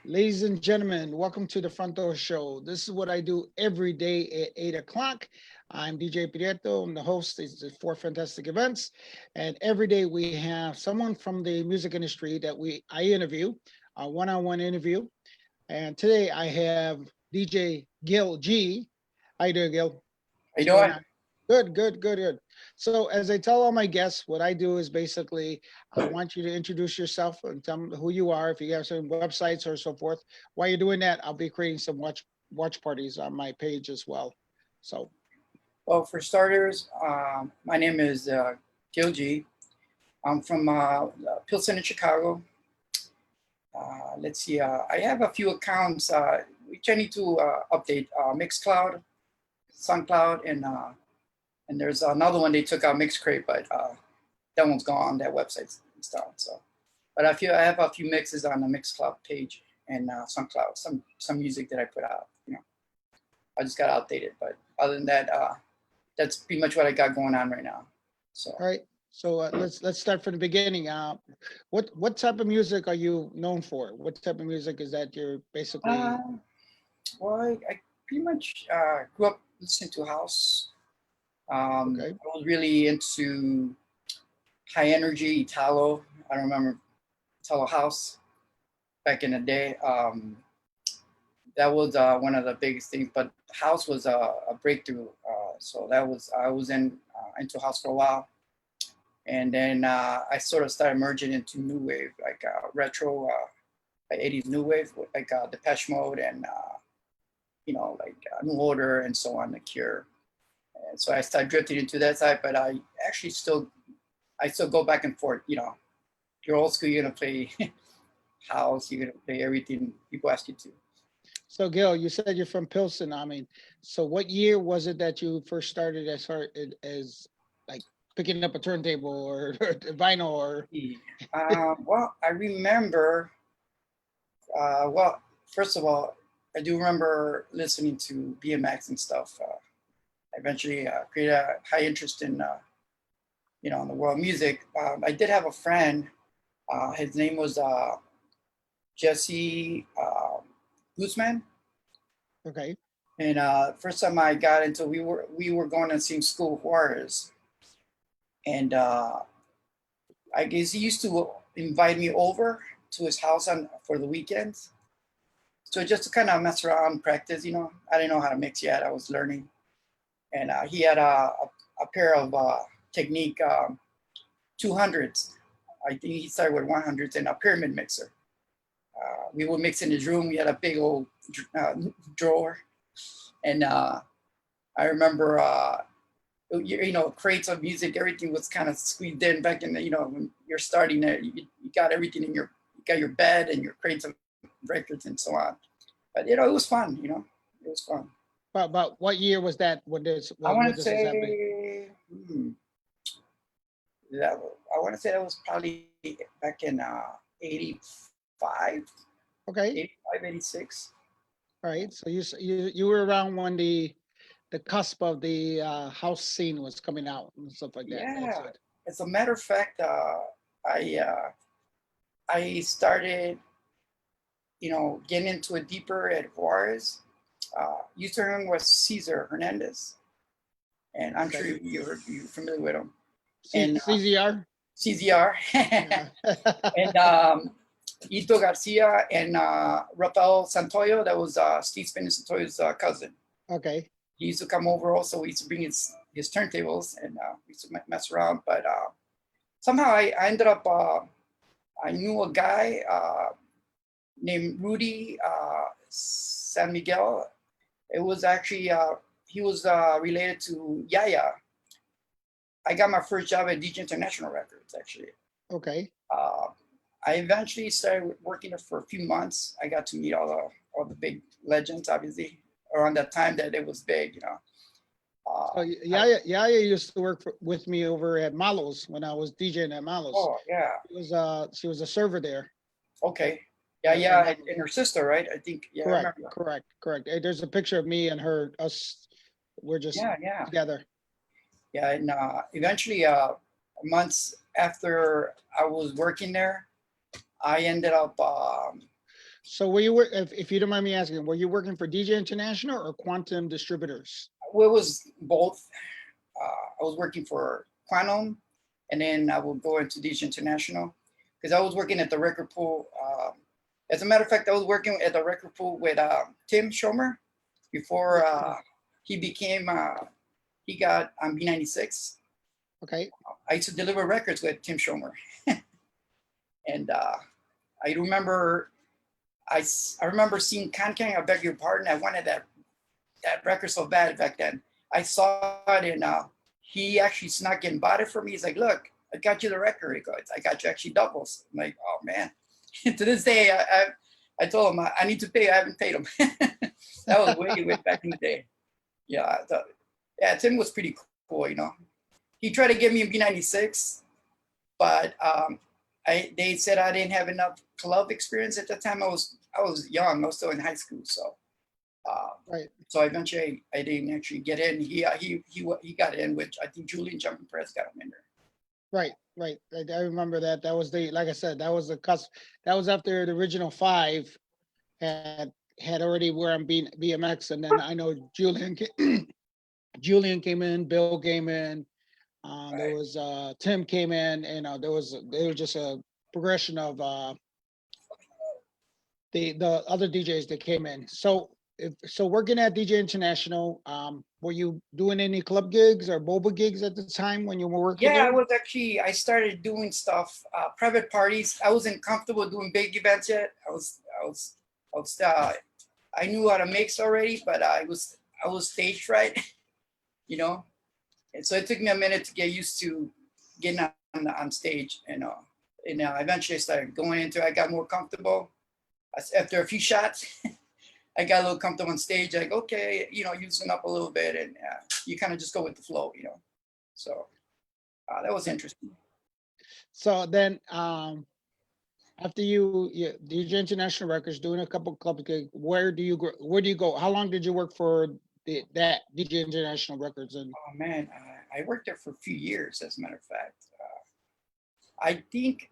Ladies and gentlemen, welcome to the Front Door Show. This is what I do every day at 8 o'clock. I'm DJ Prieto. I'm the host of the Four Fantastic Events. And every day we have someone from the music industry that I interview, a one-on-one interview. And today I have DJ Gil G. How you doing, Gil? How you What's going doing? on? Good, good, good, good. So, as I tell all my guests, what I do is basically I want you to introduce yourself and tell them who you are. If you have some websites or so forth, while you're doing that, I'll be creating some watch parties on my page as well. So, Well, for starters, my name is Gil G. I'm from Pilsen in Chicago. Let's see, I have a few accounts which I need to update. Mixcloud, SoundCloud, and there's another one they took out, Mixcrate, but that one's gone. That website's down. So, but I have a few mixes on the Mixcloud page and SoundCloud. Some music that I put out. I just got outdated, but other than that, that's pretty much what I got going on right now. So, all right. So let's start from the beginning. What type of music are you known for? What type of music is that you're basically? well, I pretty much grew up listening to house. Okay. I was really into high energy Italo. I remember Italo house back in the day. That was one of the biggest things. But house was a breakthrough. So I was into house for a while, and then I sort of started merging into new wave, like retro, like 80s new wave, like Depeche Mode and like New Order and so on, The Cure. And so I started drifting into that side, but I actually still go back and forth. You're old school, you're gonna play house, you're gonna play everything people ask you to. So, Gil, you said you're from Pilsen. I mean, so what year was it that you first started as like picking up a turntable or vinyl or? Well, I remember. Well, first of all, I do remember listening to BMX and stuff. I eventually created a high interest in, in the world of music. I did have a friend. His name was Jesse Guzman. Okay. And first time I got into, we were going to the same school, Juarez, and I guess he used to invite me over to his house for the weekends. So just to kind of mess around, practice. I didn't know how to mix yet. I was learning, and he had a pair of Technique 200s. I think he started with 100s and a pyramid mixer. We would mix in his room. We had a big old drawer. And I remember, crates of music, everything was kind of squeezed in back in the, when you're starting there, you got everything you got your bed and your crates of records and so on. But, it was fun, it was fun. But what year was that when I want to this is happening? say, I want to say that was probably back in 85. Okay. 85, 86. All right. So you were around when the cusp of the house scene was coming out and stuff like that. Yeah. As a matter of fact, I started, getting into it deeper at Juarez. Username was Cesar Hernandez, and I'm sure you're familiar with him. And CZR. CZR. And Ito Garcia and Rafael Santoyo. That was Steve Spin Santoyo's cousin. Okay. He used to come over also. He used to bring his turntables and we used to mess around. But somehow I ended up, I knew a guy named Rudy San Miguel. It was actually, he was related to Yaya. I got my first job at DJ International Records, actually. Okay. I eventually started working there for a few months. I got to meet all the big legends, obviously, around that time that it was big, So Yaya used to work with me over at Malos when I was DJing at Malos. Oh yeah. She was a server there. Okay. Yeah, and her sister, right? I think. Yeah. Correct. There's a picture of me and her. We're just together. Yeah, and eventually, months after I was working there, I ended up So were you, if you don't mind me asking, were you working for DJ International or Quantum Distributors? Well, it was both. I was working for Quantum, and then I would go into DJ International because I was working at the record pool. As a matter of fact, I was working at the record pool with Tim Schomer before he became, he got on B96. Okay. I used to deliver records with Tim Schomer. And I remember, I remember seeing Can Can, I beg your pardon. I wanted that record so bad back then. I saw it and he actually snuck in, bought it for me. He's like, look, I got you the record. He goes, I got you actually doubles. I'm like, oh man. To this day, I told him I need to pay. I haven't paid him. That was way back in the day. Yeah, yeah. Tim was pretty cool. You know, he tried to get me a B96, but they said I didn't have enough club experience at the time. I was young. I was still in high school, so. Right. So eventually, I didn't actually get in. He got in, which I think Julian Jumping Press got him in there. Right. Right. I remember that. That was the, like I said, that was the cusp. That was after the original five had already were on BMX, and then I know Julian Julian came in, Bill came in, there Right. was Tim came in, and there was just a progression of the other DJs that came in. So so working at DJ International, were you doing any club gigs or boba gigs at the time when you were working Yeah, there? I started doing stuff, private parties. I wasn't comfortable doing big events yet. I was, I knew how to mix already, but I was stage fright, you know. And so it took me a minute to get used to getting on stage, and eventually I started going into. I got more comfortable after a few shots. I got a little comfortable on stage. Like, okay, loosen up a little bit, and you kind of just go with the flow, So that was interesting. So then, after you DJ International Records, doing a couple club gigs, where do you go? How long did you work for that DJ International Records? And Oh man, I worked there for a few years. As a matter of fact, I think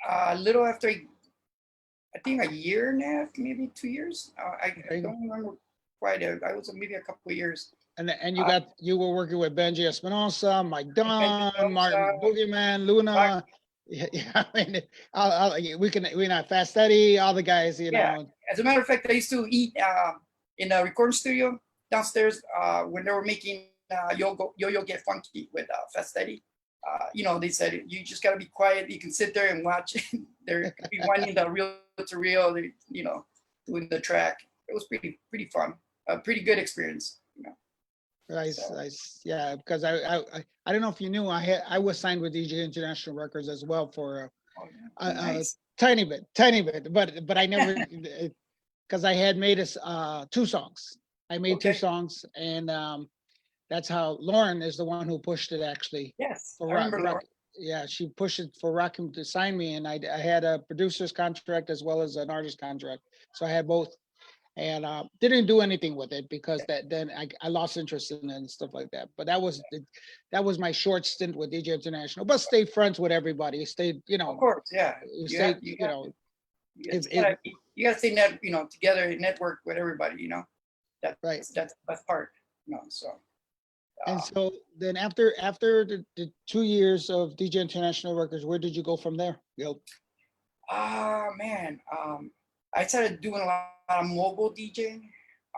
a little after, I think a year and a half, maybe 2 years. I don't remember quite. I was maybe a couple of years. and you were working with Benji Espinosa, Mike Don, Martin Uh, Boogeyman, Luna. Yeah, I mean, we not Fast Eddie, all the guys, Yeah, as a matter of fact, I used to eat in a recording studio downstairs when they were making Yo-Yo Get Funky with Fast Eddie. They said you just gotta be quiet. You can sit there and watch. They're winding the reel to reel. Doing the track. It was pretty fun. A pretty good experience. Nice, So, nice. Yeah, because I don't know if you knew, I was signed with DJ International Records as well for oh, a, yeah, nice. tiny bit, but I never, because I had made us 2 songs. I made two Okay. songs, and that's how Lauren is the one who pushed it actually Yes, for I remember Rock. Laura. Yeah, she pushed it for Rockham to sign me, and I had a producer's contract as well as an artist contract, so I had both, and didn't do anything with it because then I lost interest in it and stuff like that. But that was my short stint with DJ International. But stay friends with everybody. Stay, Of course, yeah. You have stay, you have to. if, You gotta stay together, network with everybody. right. That's the best part. So. And Uh, so then after the 2 years of DJ International Records, where did you go from there? man, I started doing a lot of mobile DJing.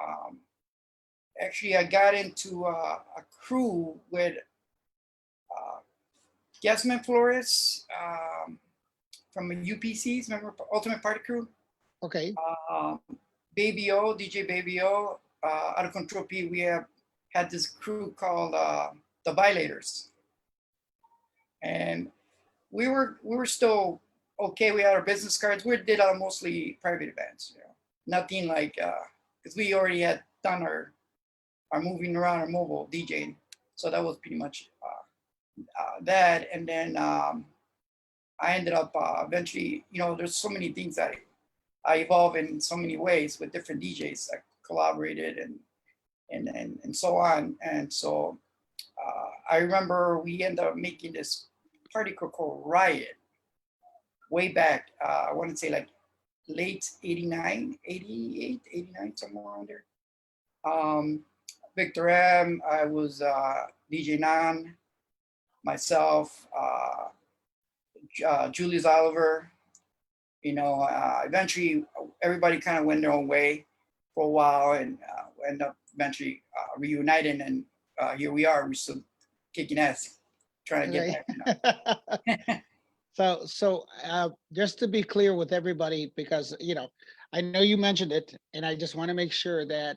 Um, Actually, I got into a crew with uh, Yasmin Flores from UPCs, remember Ultimate Party Crew? Okay. Um, Baby O, DJ Baby O, Out of Control P. We have had this crew called the Violators, and we were still okay. We had our business cards. We did mostly private events, nothing like because we already had done our moving around our mobile DJing, so that was pretty much that. And then I ended up eventually, there's so many things that I evolve in so many ways with different DJs. I collaborated and so on. And so I remember we ended up making this party called Riot way back. I want to say like late 89, 88, 89, somewhere around there. Victor M, I was DJ Nan, myself, Julius Oliver. Eventually everybody kind of went their own way for a while, and we end up eventually reuniting, and here we are. We're still kicking ass, trying to get back. So just to be clear with everybody, because I know you mentioned it, and I just want to make sure that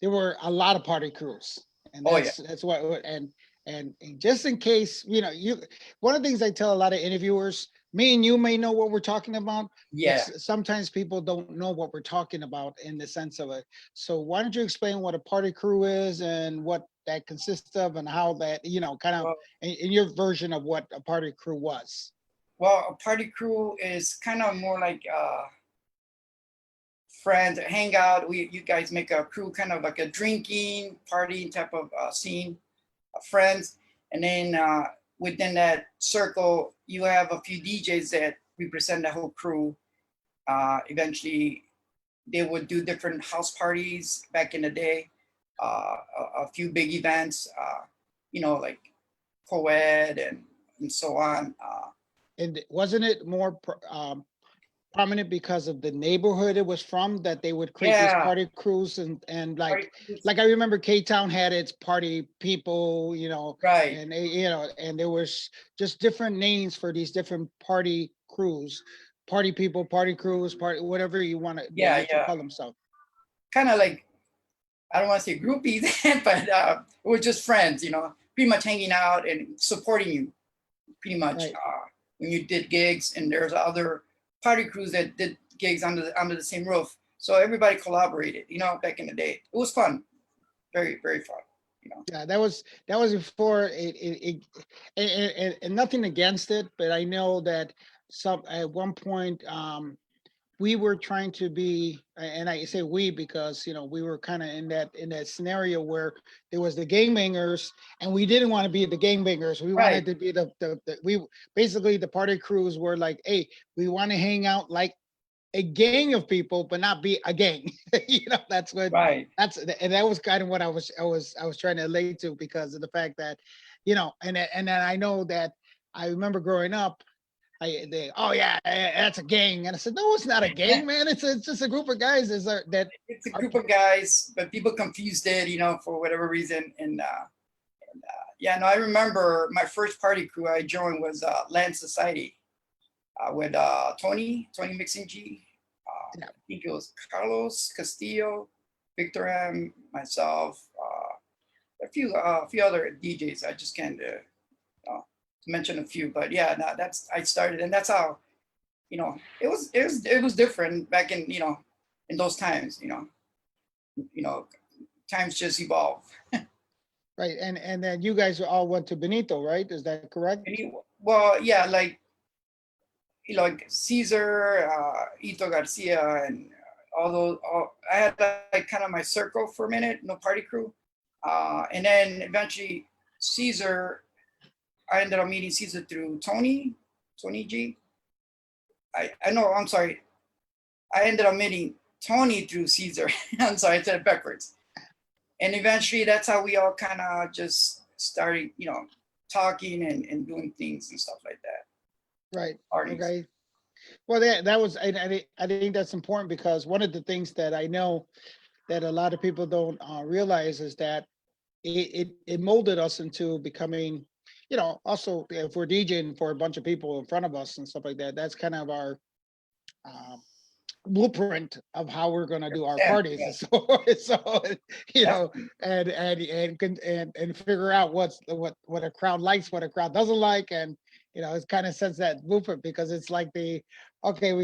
there were a lot of party crews, and that's what. And just in case, one of the things I tell a lot of interviewers, me and you may know what we're talking about. Yeah. Sometimes people don't know what we're talking about in the sense of it. So why don't you explain what a party crew is and what that consists of, and how that, kind of in your version of what a party crew was? Well, a party crew is kind of more like friends hang out. You guys make a crew, kind of like a drinking party type of scene of friends, and then within that circle you have a few DJs that represent the whole crew. Eventually they would do different house parties back in the day, a few big events, like co-ed and so on. And wasn't it more prominent because of the neighborhood it was from, that they would create these party crews, and like I remember K-Town had its party people, right, and and there was just different names for these different party crews, party people, party crews, party, whatever you want to call themselves. Kind of like, I don't want to say groupies, but it was just friends, pretty much hanging out and supporting you, pretty much. Right. When you did gigs, and there's other party crews that did gigs under the same roof, so everybody collaborated. Back in the day, it was fun, very, very fun. Yeah, that was before and nothing against it, but I know that at one point we were trying to be, and I say we because we were kind of in that scenario where there was the gangbangers, and we didn't want to be the gangbangers. We wanted to be we basically, the party crews were like, hey, we want to hang out like a gang of people, but not be a gang. That's what. Right. And that was kind of what I was trying to relate to, because of the fact that, and then I know that I remember growing up, oh yeah, that's a gang, and I said, no, it's not a gang, man. It's just a group of guys. It's a group of guys, but people confused it, for whatever reason. And I remember my first party crew I joined was Land Society with Tony Mixing. I think it was Carlos Castillo, Victor M, myself, a few other DJs. I just can't mention a few, but I started, and that's how, it was different back in, in those times, times just evolve. Right. And then you guys all went to Benito, right? Is that correct? Well, yeah, like Caesar, Ito Garcia, and I had like kind of my circle for a minute, no party crew. And then eventually Caesar, I ended up meeting Caesar through Tony G. I'm sorry. I ended up meeting Tony through Caesar. I'm sorry, I said it backwards. And eventually that's how we all kind of just started, talking and doing things and stuff like that. Right. Parties. Okay. Well, that was, I think that's important, because one of the things that I know that a lot of people don't realize is that it molded us into becoming, also if we're DJing for a bunch of people in front of us and stuff like that, that's kind of our blueprint of how we're going to do our parties. Yeah. So and figure out what a crowd likes, what a crowd doesn't like, and it kind of sets that blueprint, because it's like we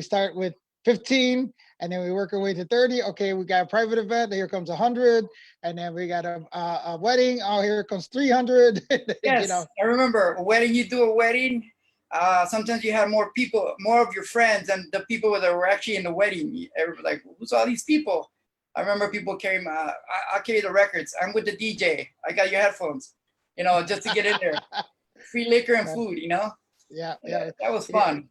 start with 15, and then we work our way to 30. Okay, we got a private event, here comes 100, and then we got a wedding. Oh, here comes 300. Yes, I remember a wedding. You do a wedding. Sometimes you have more people, more of your friends, than the people that were actually in the wedding. Everybody like, who's all these people? I remember people carrying I'll carry the records. I'm with the DJ. I got your headphones, just to get in there. Free liquor and food, Yeah, Yeah, yeah. that was Yeah, fun.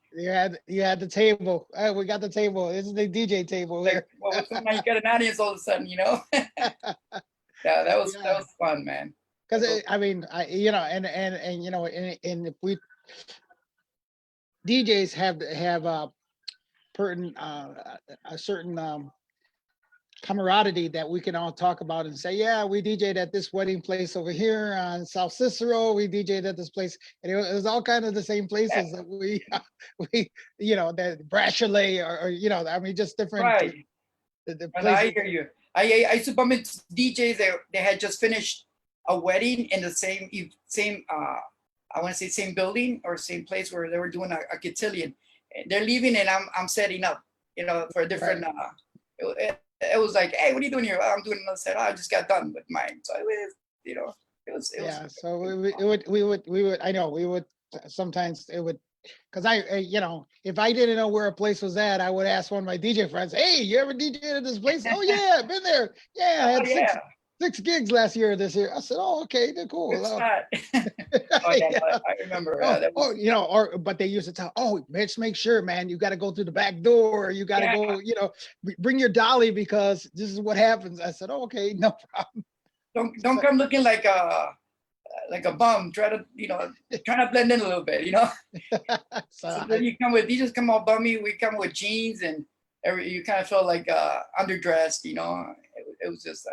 you had the table. We got the table. This is the DJ table Like, there. what was going on? You got an audience all of a sudden, you know? Yeah, that Yeah, was fun, man. because That I mean, and you know, and if we DJs have a certain camaraderie that we can all talk about and say, yeah, we DJ'd at this wedding place over here on South Cicero. We DJ'd at this place, and it was all kind of the same yeah, places that we we that Brashley or I mean just different right. the And I places. hear you. I used to bump into DJs that they had just finished a wedding in the same I want to say same building or same place where they were doing a cotillion. And they're leaving and I'm setting up, you know, for a Right. different it was like, hey, what are you doing here? Oh, I'm doing another set. Oh, I just got done with mine. So it was, you know, it was Yeah. So pretty we fun. would I know we would sometimes it would because if I didn't know where a place was at, I would ask one of my DJ friends, "Hey, you ever DJ at this place?" "Oh yeah, I've been there. Yeah, I Oh had yeah, six gigs last year, this year." I said, "Oh, okay, they're cool." good spot. Oh yeah, no, Yeah. I remember Oh, that oh, was but they used to tell, "Oh, Mitch, make sure, man, you got to go through the back door. You got to yeah. go, bring your dolly because this is what happens." I said, "Oh, okay, no problem." Don't come looking like a bum. Try to try to blend in a little bit. You know. So So then you just come all bummy. We come with jeans and you kind of feel like underdressed. You know. It was just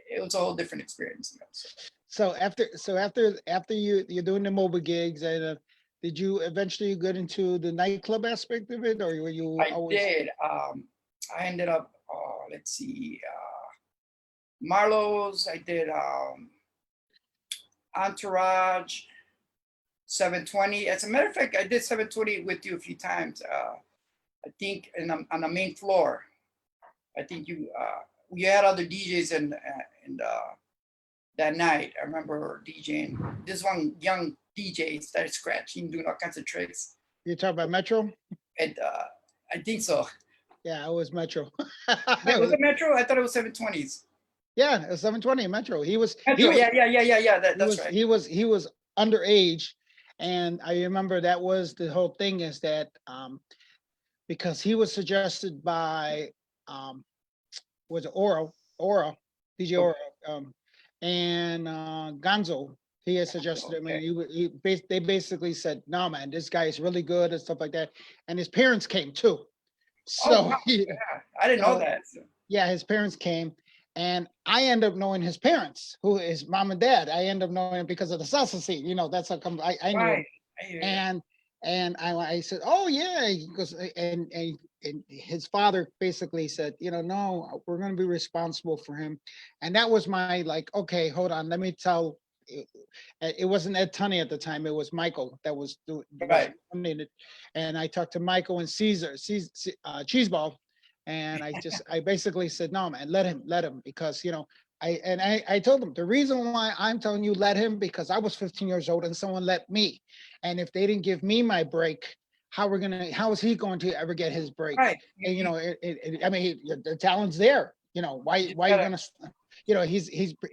it was a whole different experience. You know. So after you're doing the mobile gigs, and did you eventually get into the nightclub aspect of it, or were you I always? did. I ended up. Let's see. Marlowe's. I did Entourage. 720. As a matter of fact, I did 720 with you a few times. I think on the main floor. I think you had other DJs in that night. I remember DJing. This one young DJ started scratching, doing all kinds of tricks. You talking about Metro? And I think so. Yeah, it was Metro. Was it Metro? I thought it was 720s. Yeah, it was 720 Metro. He was he Metro. was Yeah. he That's was right. he was underage, and I remember that was the whole thing is that because he was suggested by was it Aura, DJ Okay. Aura, and Gonzo. He had suggested him, and Okay. they basically said, "No, man, this guy is really good," and stuff like that. And his parents came too. Oh So, wow. Yeah. I didn't know so that. yeah, his parents came, and I end up knowing his parents, who is mom and dad. I end up knowing him because of the salsa scene. That's how come I knew him. Right. I hear you. And I said, "Oh yeah," he goes, and his father basically said, "No, we're going to be responsible for him," and that was my like, okay, hold on, let me tell. It wasn't Ed Tunney at the time; it was Michael that was Right. running it, and I talked to Michael and Cheeseball, and I basically said, "No, man, let him, because I told him the reason why I'm telling you let him because I was 15 years old and someone let me, and if they didn't give me my break, how is he going to ever get his break?" Right. And I mean, the talent's there. You just Why are you gotta gonna?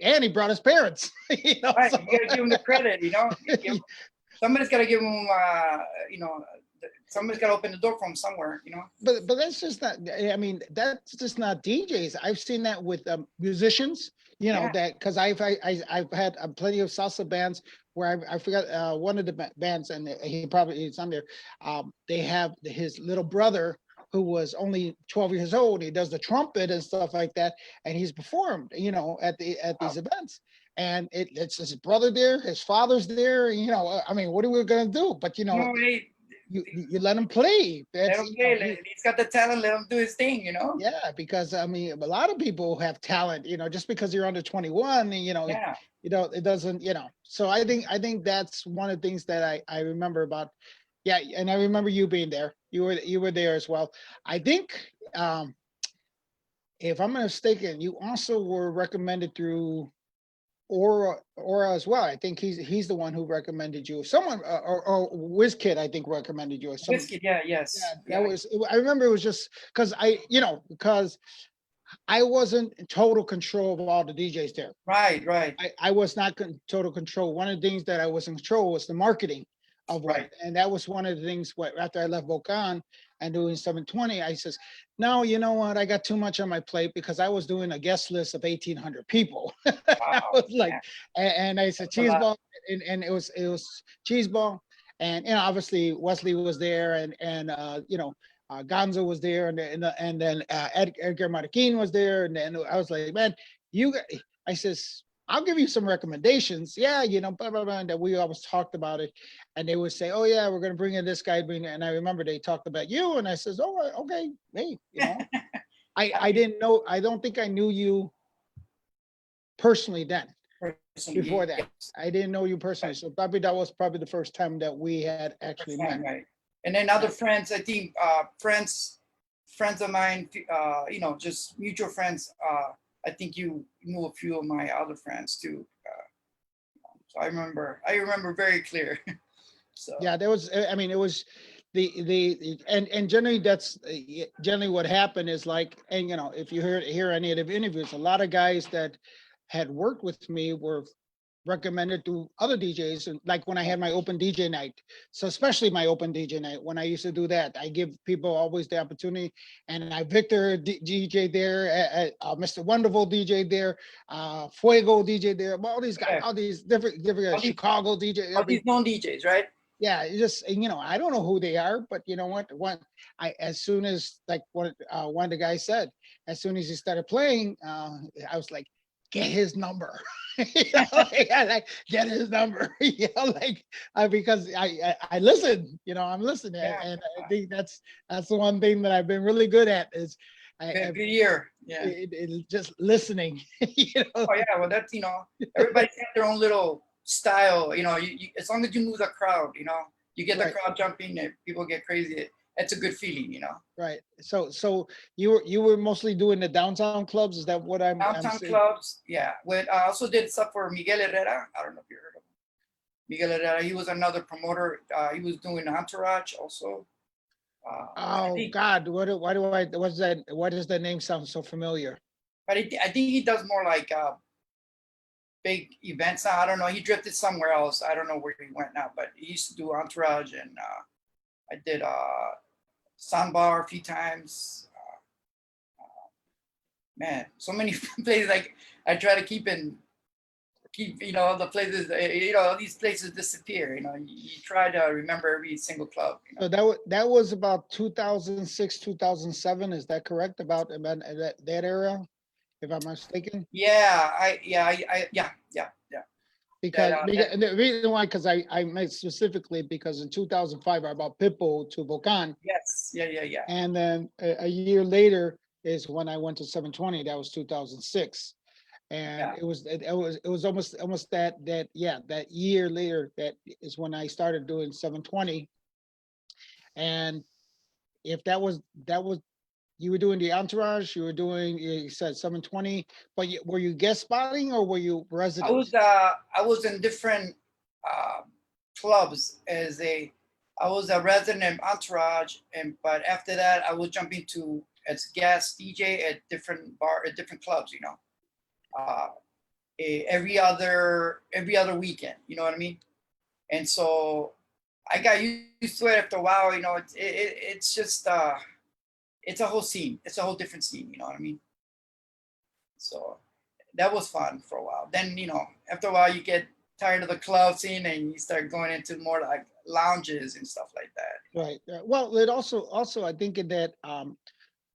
And he brought his parents. right. So You gotta give him the credit. Somebody's got to give them, somebody's got to open the door for them somewhere, but that's just not. I mean, that's just not DJs. I've seen that with musicians. Yeah. That because I've had plenty of salsa bands where I forgot one of the bands, and he's on there. They have his little brother who was only 12 years old. He does the trumpet and stuff like that, and he's performed, at Wow. these events. And it's his brother there, his father's there. I mean, what are we gonna do? But Hey, you let him play. let That's him play. He's got the talent. Let him do his thing. yeah, because I mean, a lot of people have talent. Just because you're under 21, Yeah. it doesn't. So I think that's one of the things that I remember about. Yeah, and I remember you being there. You were there as well. I think, if I'm not mistaken, you also were recommended through Aura as well. I think he's the one who recommended you. Someone or WizKid, I think, recommended you, or some. Whiskey. Yeah. Yeah, Yes. that Yeah. was. I remember it was just because because I wasn't in total control of all the DJs there. Right. Right. I was not total control. One of the things that I was in control was the marketing of one. Right. And that was one of the things what after I left Volcan and doing 720, I says, no, you know what? I got too much on my plate because I was doing a guest list of 1,800 people. I Wow. was like, Yeah, and I said that's a lot. cheeseball, and it was cheeseball, and obviously Wesley was there, and Gonzo was there, and then Edgar Marquin was there, and then I was like, man, I says, I'll give you some recommendations. Yeah, blah blah blah. And that we always talked about it, and they would say, oh yeah, we're gonna bring in this guy, and I remember they talked about you, and I says, oh okay, hey, I didn't know, I don't think I knew you personally then. Before that, Yes. I didn't know you personally, so probably that was probably the first time that we had actually met. Right. And then other friends, I think, friends of mine, just mutual friends. I think you knew a few of my other friends too. So I remember very clear. So Yeah, there was, I mean, it was and generally that's generally what happened is like, and if you hear any of the interviews, a lot of guys that had worked with me were recommended to other DJs, and like when I had my open DJ night. So especially my open DJ night, when I used to do that, I give people always the opportunity. And Victor DJ there, Mr. Wonderful DJ there, Fuego DJ there, all these guys, yeah, all these different all these, Chicago DJ. all these known DJs, right? Yeah, it just, I don't know who they are, but you know what? As soon as like one of the guys said, as soon as he started playing, I was like, get his number. Like get his number. Because I listen. I'm listening, Yeah. and I think that's the one thing that I've been really good at is Good year. Yeah. just listening. Oh yeah. Well, that's everybody's got their own little style. As long as you move the crowd, you get the Right. crowd jumping, and people get crazy. It's a good feeling. Right. So you were mostly doing the downtown clubs. Is that what I'm Downtown saying? clubs, yeah. I also did stuff for Miguel Herrera. I don't know if you heard of him. Miguel Herrera. He was another promoter. He was doing Entourage also. Oh think, God, what's that? Why does that name sound so familiar? but I think he does more like big events now. I don't know. He drifted somewhere else. I don't know where he went now, but he used to do Entourage, and I did Sandbar a few times. Man, so many places. Like I try to keep the places. All these places disappear. You try to remember every single club. So that was about 2006, 2007. Is that correct? About that era, if I'm not mistaken? Yeah, yeah. Because, That, and the reason why, because I meant specifically because in 2005 I brought Pitbull to Volcan, yes, yeah. and then a year later is when I went to 720. That was 2006, and Yeah. it was almost that year later that is when I started doing 720. And if that was you were doing the Entourage, you said 720, but were you guest spotting or were you resident? I was in different clubs I was a resident Entourage, but after that I was jumping to as guest DJ at different clubs. Every other weekend. You know what I mean? And so I got used to it after a while. It's just it's a whole scene. It's a whole different scene. You know what I mean? So that was fun for a while. Then, after a while you get tired of the club scene and you start going into more like lounges and stuff like that. Right. Well, it also I think that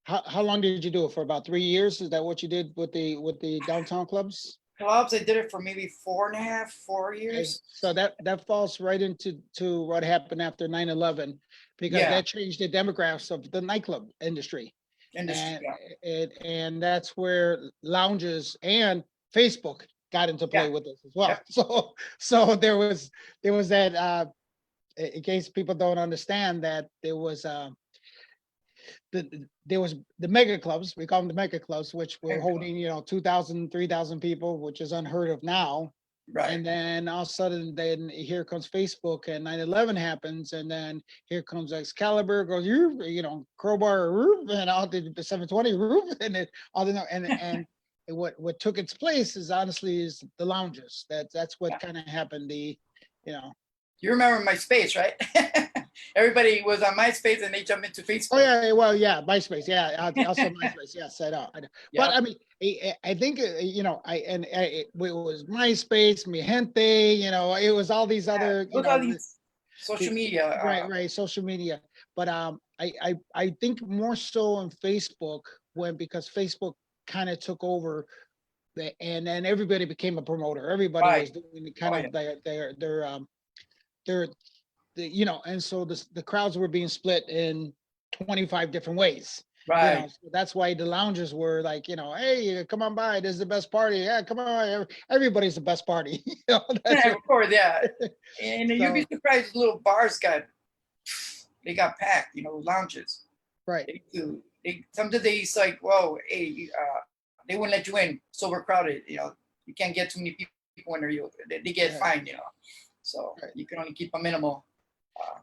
how long did you do it for? About 3 years? Is that what you did with the downtown clubs? Clubs, I did it for maybe 4.5, 4 Okay. years. So that falls right into what happened after 9/11, because Yeah. that changed the demographics of the nightclub industry. Industry, And yeah. and that's where lounges and Facebook got into play Yeah. with this as well. Yep. So there was that in case people don't understand that there was the mega clubs, we call them the mega clubs, which were Mega club. holding 2,000, 3,000 people, which is unheard of now. Right. And then all of a sudden, then here comes Facebook, and 9/11 happens, and then here comes Excalibur, goes Crowbar roof, and all the 720 roof, and it all the and what took its place is honestly is the lounges. That's what Yeah. kind of happened. You remember MySpace, right? Everybody was on MySpace and they jumped into Facebook. Oh yeah, well yeah, MySpace, yeah, also MySpace, yes, I know. But Yeah. I mean, I think you know, it was MySpace, Mi Gente, you know, it was all these other, you Those are know, these social media. right, social media. But I think more so on Facebook because Facebook kind of took over and then everybody became a promoter. Everybody Right. was doing the kind Oh, of yeah. their you know, and so the crowds were being split in 25 different ways. You Right. know, so that's why the loungers were like, you know, hey, come on by, this is the best party. Yeah, come on, everybody's the best party. You know, that's Of course, yeah. And you'd be so surprised little bars got packed, you know, lounges. right. They do. Sometimes they used like, whoa, hey, they wouldn't let you in. So overcrowded, you know, you can't get too many people in there. They get Right. fined, you know. So Right. you can only keep a minimal.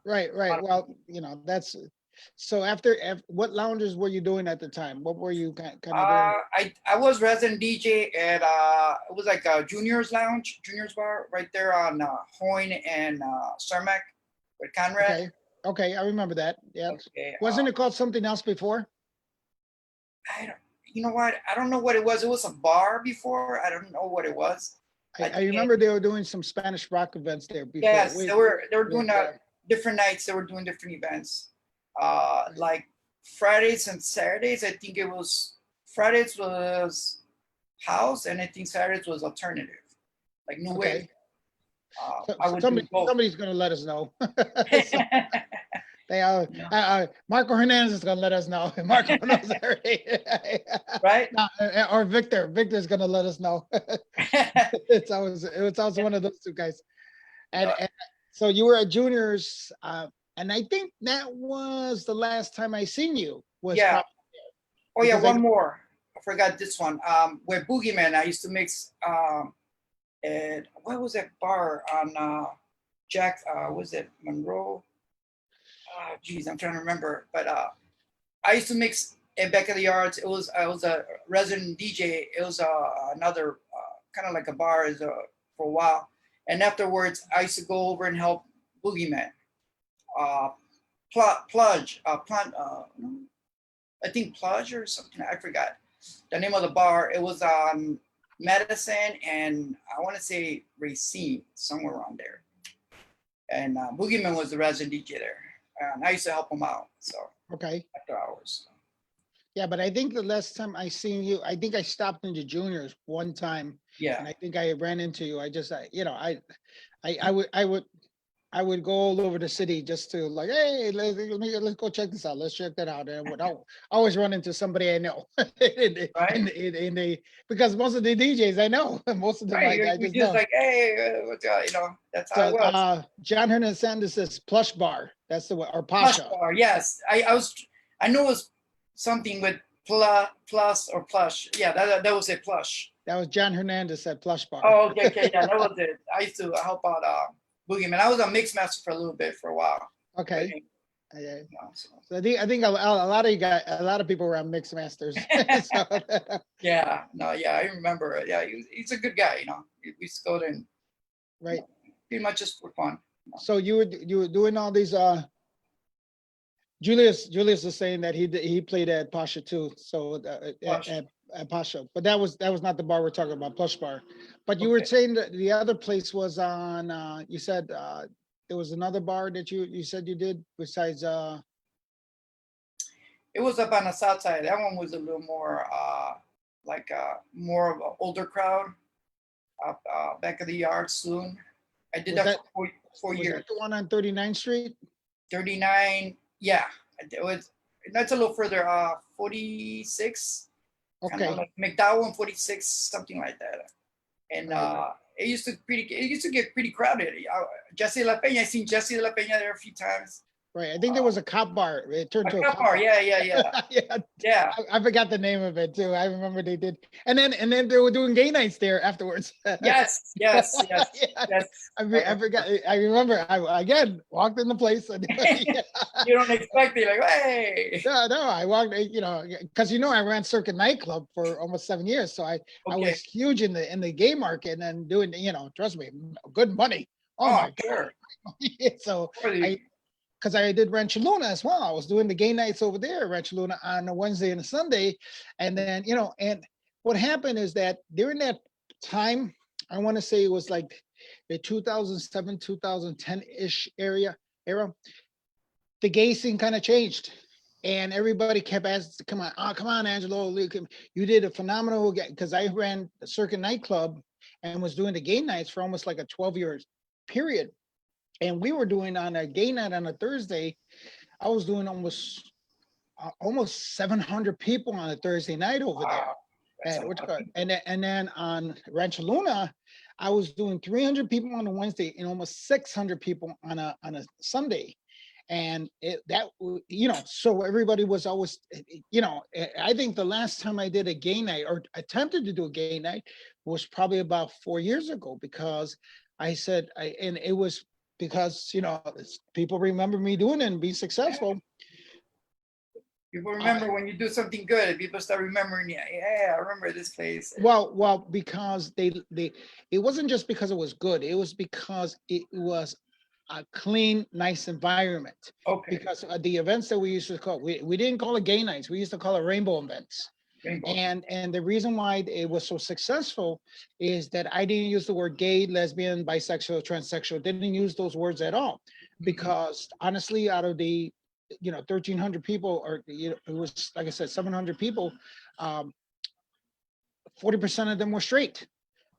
Right. Well, you know, that's so after what lounges were you doing at the time? What were you kind of doing? I was resident DJ at it was like a Juniors Lounge, Juniors Bar right there on Hoyne and Cermak with Conrad. Okay, I remember that. Yeah. Okay. Wasn't it called something else before? You know what? I don't know what it was. It was a bar before. I don't know what it was. I remember they were doing some Spanish rock events there before. Yes, they were doing yeah. different nights. They were doing different events. Like Fridays and Saturdays. I think it was Fridays was house, and I think Saturdays was alternative, like new wave. I would do both. Somebody's going to let us know. They are. Marco Hernandez is going to let us know. Marco knows already. Right? No, or Victor. Victor's going to let us know. It's always one of those two guys. And so you were at Juniors, and I think that was the last time I seen you. Yeah. Oh yeah, one more. I forgot this one. With Boogeyman, I used to mix. At what was that bar on Jack? Was it Monroe? Geez, I'm trying to remember. But I used to mix at Back of the Yards. I was a resident DJ. It was another kind of like a bar for a while. And afterwards, I used to go over and help Boogeyman. Plunge, I think Plunge or something. I forgot the name of the bar. It was on Madison and I want to say Racine, somewhere around there. And Boogeyman was the resident DJ there. And I used to help him out. So after hours. Yeah, but I think the last time I seen you, I think I stopped into Juniors one time. Yeah. And I think I ran into you. I would go all over the city just to like, hey, let's go check this out. Let's check that out. And I would always run into somebody I know. Because most of the DJs I know, most of them I just know. Like, hey, you know, that's how it was. John Hernandez's Plush Bar. That's the one, or Pasha. Plush Bar, yes. I knew it was something with plus or plush. Yeah, that was a plush. That was John Hernandez at Plush Bar. Oh, okay, yeah, that was it. I used to help out Boogeyman. I was a mix master for a little bit for a while. Okay. So I think a lot of you guys, a lot of people were on mix masters. Yeah, I remember. Yeah, he's a good guy. You know, we used to go there and pretty much just for fun. So you were doing all these. Julius is saying that he played at Pasha too. So at Pasha, but that was not the bar we're talking about, Plush Bar. But you were saying that the other place was on. You said there was another bar that you said you did besides. It was up on the south side. That one was a little more like more of an older crowd. Back of the Yard Saloon. I did that for 4 years. Was that the one on 39th Street? 39. Yeah, it was. That's a little further. 46. Okay. Like McDowell and 46, something like that. And it used to get pretty crowded. Jesse La Peña, I seen Jesse La Peña there a few times. Right. I think there was a cop bar. It turned to a cop bar. Yeah. Yeah. I forgot the name of it too. I remember they did. And then they were doing gay nights there afterwards. Yes. I forgot. I remember I again walked in the place and you don't expect it, like, hey. No, I walked, because I ran Circuit Nightclub for almost 7 years. So I was huge in the gay market and doing, trust me, good money. Oh my sure. God. So I, because I did Rancho Luna as well. I was doing the gay nights over there at Rancho Luna on a Wednesday and a Sunday. And then, and what happened is that during that time, I want to say it was like the 2007, 2010-ish era, the gay scene kind of changed. And everybody kept asking, come on, Angelo, you did a phenomenal, because I ran the Circuit nightclub and was doing the gay nights for almost like a 12-year period. And we were doing on a gay night on a Thursday, I was doing almost 700 people on a Thursday night over there. And then on Rancho Luna, I was doing 300 people on a Wednesday and almost 600 people on a Sunday. And so everybody was always, I think the last time I did a gay night or attempted to do a gay night was probably about 4 years ago, because I said, and it was because, people remember me doing it and be successful. People remember when you do something good, people start remembering, yeah, I remember this place. Well, because it wasn't just because it was good. It was because it was a clean, nice environment. Okay. Because the events that we used to call, we didn't call it gay nights. We used to call it rainbow events. Rainbow. And the reason why it was so successful is that I didn't use the word gay, lesbian, bisexual, transsexual, didn't use those words at all. Because honestly, out of the 1,300 people, or it was, like I said, 700 people, 40% of them were straight,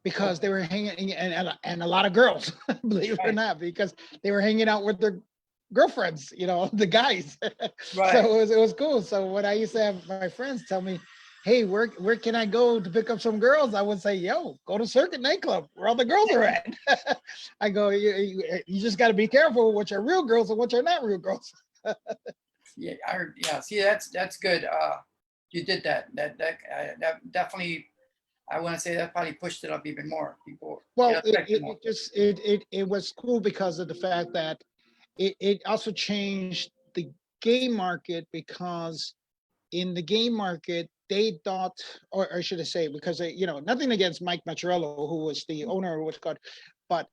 because they were hanging, and a lot of girls, believe it or not, because they were hanging out with their girlfriends, the guys. Right. So it was cool. So when I used to have my friends tell me, hey, where can I go to pick up some girls? I would say, yo, go to Circuit nightclub where all the girls are at. I go, you just got to be careful what your real girls and what your not real girls. Yeah, see, that's good. You did that. That definitely, I want to say that probably pushed it up even more. People. Well, it was cool because of the fact that it also changed the game market, because in the game market, they thought, or should I say, because nothing against Mike Machiarello, who was the owner of what's called, but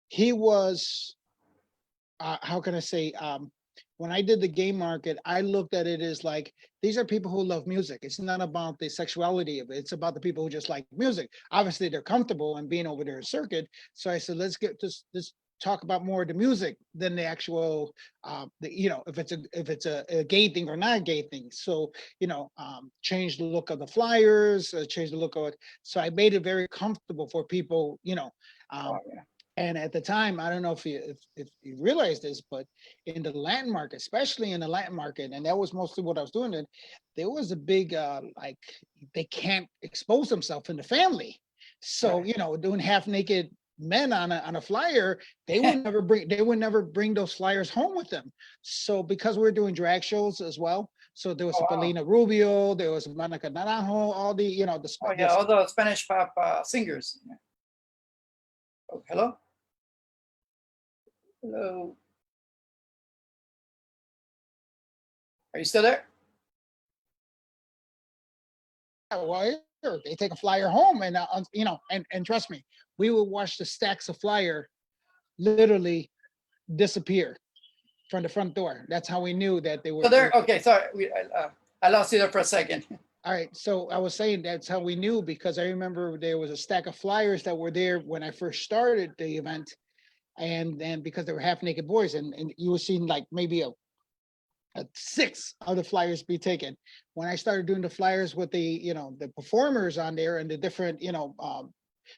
he was, how can I say, when I did the game market, I looked at it as like, these are people who love music. It's not about the sexuality of it. It's about the people who just like music. Obviously, they're comfortable in being over there at Circuit. So I said, let's talk about more of the music than the actual, if it's a gay thing or not a gay thing. So, change the look of the flyers, change the look of it. So I made it very comfortable for people, and at the time, I don't know if you realize this, but in the Latin market, especially in the Latin market, and that was mostly what I was doing, there was a big, like, they can't expose themselves in the family. So, doing half naked men on a flyer, they would never bring those flyers home with them. So because we're doing drag shows as well, so there was Paulina Rubio, there was Monica Naranjo, all the, all the Spanish pop singers. Oh, hello? Hello. Are you still there? Well, they take a flyer home, and and trust me, we will watch the stacks of flyer literally disappear from the front door. That's how we knew that they were. So there. Okay, sorry, I lost you there for a second. All right, so I was saying that's how we knew, because I remember there was a stack of flyers that were there when I first started the event, and then because they were half naked boys, and you were seeing like maybe a 6 of the flyers be taken. When I started doing the flyers with the the performers on there and the different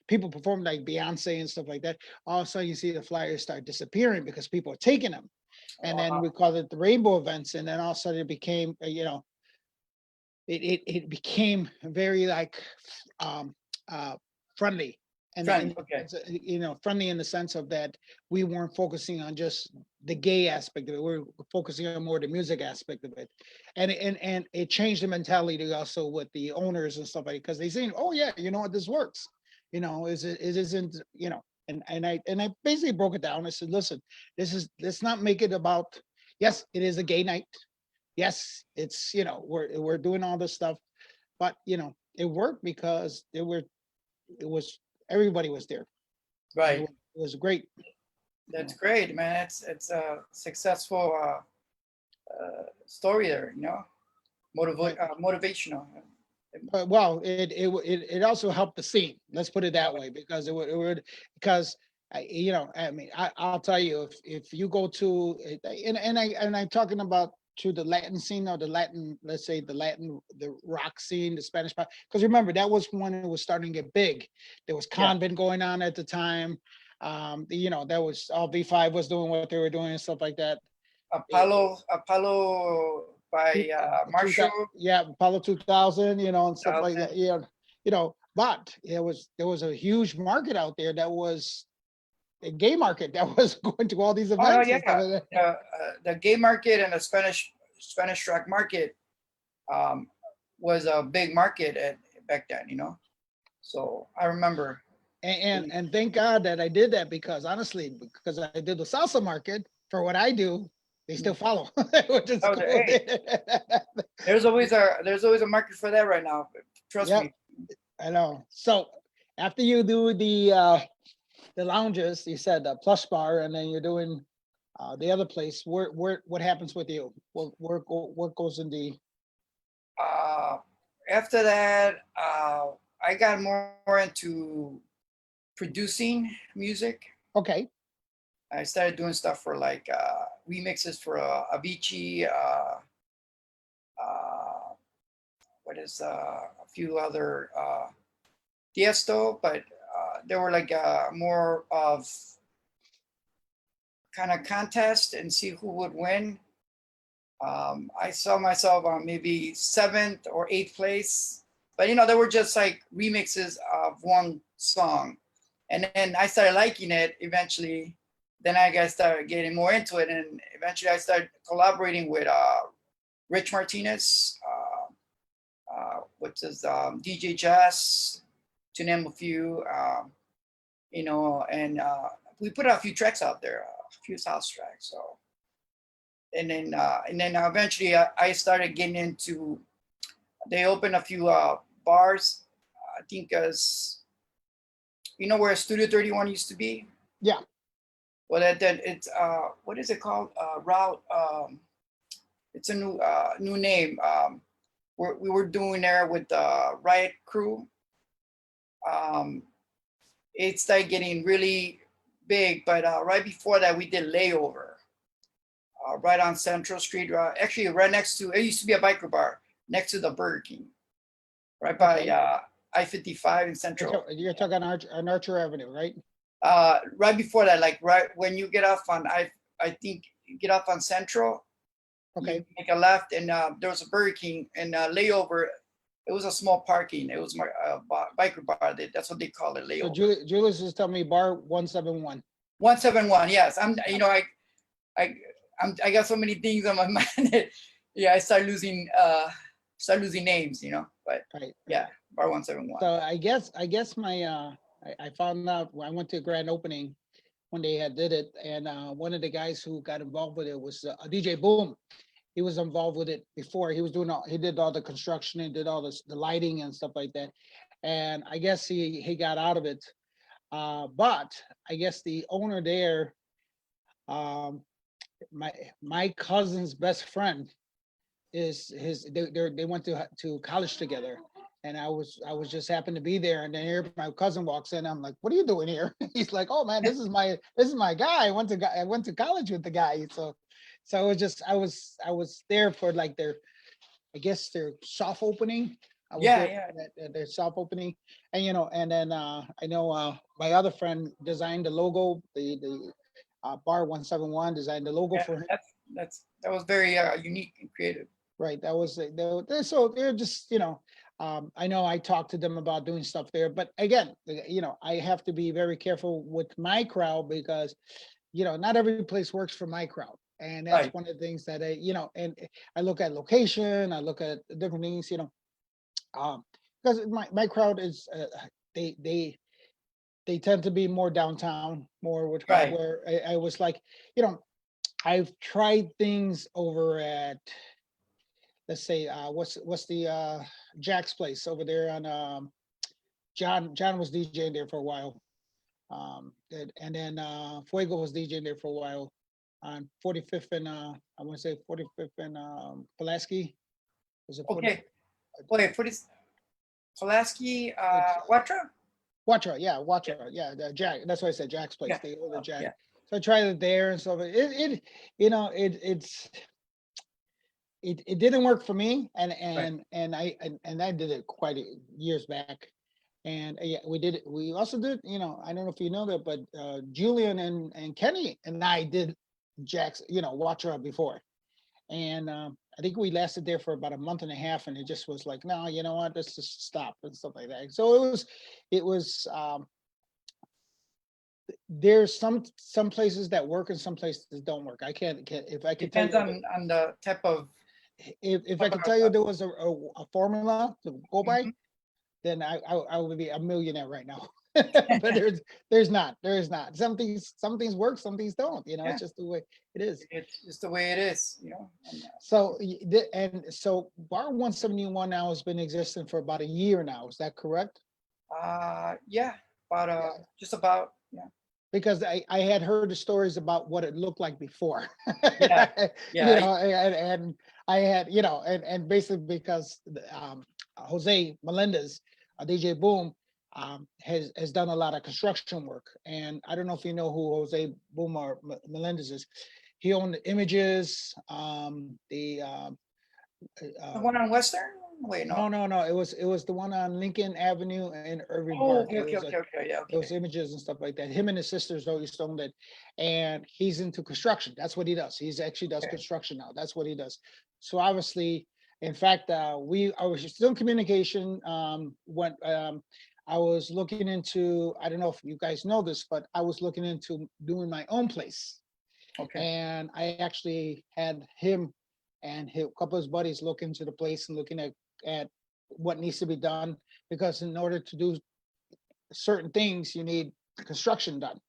people perform like Beyonce and stuff like that, all of a sudden you see the flyers start disappearing because people are taking them. And then we called it the rainbow events, and then all of a sudden it became it became very like friendly. And friendly in the sense of that we weren't focusing on just the gay aspect of it. We're focusing on more the music aspect of it, and it changed the mentality also with the owners and stuff like that, because they saying, oh yeah, you know what, this works. It isn't, and I basically broke it down. I said, listen, let's not make it about, yes, it is a gay night. Yes, it's, we're doing all this stuff, but it worked because everybody was there. Right. It was great. That's great, man. It's a successful story there. Right. Motivational. Well, it also helped the scene. Let's put it that way, because it would because I mean, I'll tell you, if you go to and I'm talking about to the Latin scene, or the Latin, let's say the rock scene, the Spanish pop, because remember that was when it was starting to get big. There was Yeah. Convent going on at the time. That was all V5 was doing what they were doing and stuff like that. Apollo by Marshall. Yeah, Apollo 2000, and stuff like 2000. that. But there was a huge market out there, that was a gay market, that was going to all these Oh no, events and stuff yeah. like that. The gay market and the Spanish track market um, was a big market back then. So I remember. And thank God that I did that, because honestly, because I did the salsa market for what I do, they still follow, which is Oh, cool. hey, there's always a market for that right now. Trust Yep, me. I know. So after you do the lounges, you said the plush bar, and then you're doing the other place. What happens with you? What goes in the? Uh, After that, I got more into producing music. Okay, I started doing stuff for like remixes for Avicii, uh, a few other Tiesto, but they were like more of kind of contest and see who would win. I saw myself on maybe 7th or 8th place, but they were just like remixes of one song, and then I started liking it eventually. Then I guess started getting more into it, and eventually I started collaborating with Rich Martinez, which is DJ Jazz, to name a few. And we put a few tracks out there, a few house tracks. So, and then eventually I started getting into. They opened a few bars. I think as where Studio 31 used to be. yeah, Well, that it's what is it called? Route. It's a new name. We were doing there with the Riot Crew. It started getting really big, but right before that, we did Layover, right on Central Street. Actually, right next to, it used to be a biker bar next to the Burger King, right by I-55 in Central. you're talking on Archer Avenue, right? Right before that, like right when you get off on I think you get off on Central. Okay. You make a left, and there was a Burger King, and Layover. It was a small parking. It was my biker bar. That's what they call it, So Layover. Julius is telling me bar 171. 171. Yes, I got so many things on my mind. Yeah, I start losing names. But Right. yeah, bar 171. So I guess my I found out when I went to a grand opening when they had did it, and one of the guys who got involved with it was a DJ Boom. He was involved with it before. He did all the construction and did all the lighting and stuff like that. And I guess he got out of it. But I guess the owner there, um, my cousin's best friend is they went to college together. And I was just happened to be there, and then here my cousin walks in. I'm like, "What are you doing here?" He's like, "Oh man, this is my guy. I went to college with the guy." So I was there for like I guess their soft opening. I was Yeah, there yeah, at their soft opening, and then I know my other friend designed the logo, the bar 171 designed the logo yeah. for him. That was very unique and creative. Right. That was so they're just I know I talked to them about doing stuff there, but again, I have to be very careful with my crowd, because not every place works for my crowd. And that's Right. one of the things that and I look at location, I look at different things, because my crowd is, they, they, they tend to be more downtown, more Right. where I was like, I've tried things over at, let's say, what's the Jack's place over there on, John was DJing there for a while. And then Fuego was DJing there for a while on 45th and I want to say 45th and Pulaski. Was it 40? Okay. Wait, for this Pulaski, It's Watra? Watra, yeah, the Jack. That's why I said Jack's place. Yeah. They own the Jack. Yeah. So I tried it there and stuff. It didn't work for me, and I did it quite years back. And yeah, we did it. We also did, I don't know if you know that, but Julian and Kenny and I did Jack's, Watra before. And I think we lasted there for about a month and a half, and it just was like, no, you know what, let's just stop and stuff like that. So it was there's some places that work and some places that don't work. I can't if I could tell Depends you on the type of. if I could tell you there was a formula to go by, Mhm. then I would be a millionaire right now. But there's not. Some things work, some things don't. Yeah. It's just the way it is. It's just the way it is, and, So so Bar 171 now has been existing for about a year now. Is that correct? yeah, about Yeah. just about, yeah. Because I had heard the stories about what it looked like before. Yeah, yeah. And I had, and basically because Jose Melendez, DJ Boom, has done a lot of construction work. And I don't know if you know who Jose Boom or Melendez is. He owned the Images, The one on Western? Wait, no. no. It was the one on Lincoln Avenue and Irving Oh, Park. okay, It okay, was okay, okay, yeah, okay. those Images and stuff like that. Him and his sisters always owned it, and he's into construction. That's what he does. He's actually does Okay. construction now. That's what he does. So obviously, in fact, I was still in communication. When I was looking into, I don't know if you guys know this, but I was looking into doing my own place. Okay. And I actually had him and a couple of his buddies look into the place and looking at what needs to be done, because in order to do certain things, you need construction done.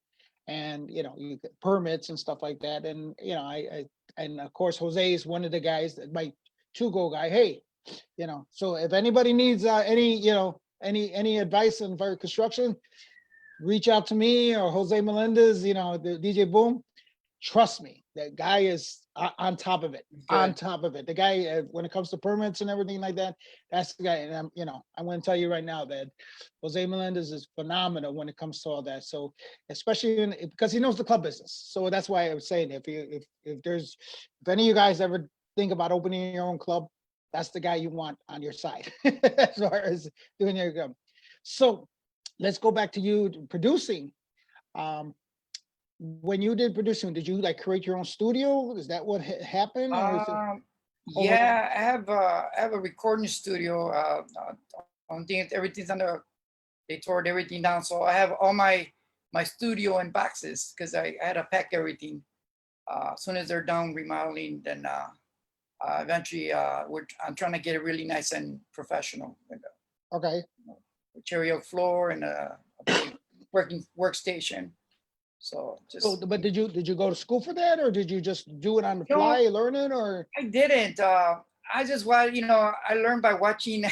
And you get permits and stuff like that. And and of course Jose is one of the guys that my to-go guy. Hey, so if anybody needs any advice on for construction, reach out to me or Jose Melendez, the DJ Boom. Trust me, that guy is on top of it. Good. On top of it. The guy, when it comes to permits and everything like that, that's the guy. And I'm going to tell you right now that Jose Melendez is phenomenal when it comes to all that. So especially because he knows the club business. So that's why I was saying, if any of you guys ever think about opening your own club, that's the guy you want on your side as far as doing your club. So let's go back to you producing. When you did producing, did you like create your own studio? Is that what happened? Or is it Yeah, I have a recording studio. On things, everything's under. They tore everything down, so I have all my studio in boxes because I had to pack everything. As soon as they're done remodeling, then eventually I'm trying to get it really nice and professional. okay? A cherry oak floor and a big working workstation. So just. So, but did you go to school for that, or did you just do it on the No. fly, learn it, or? I didn't. I just I learned by watching,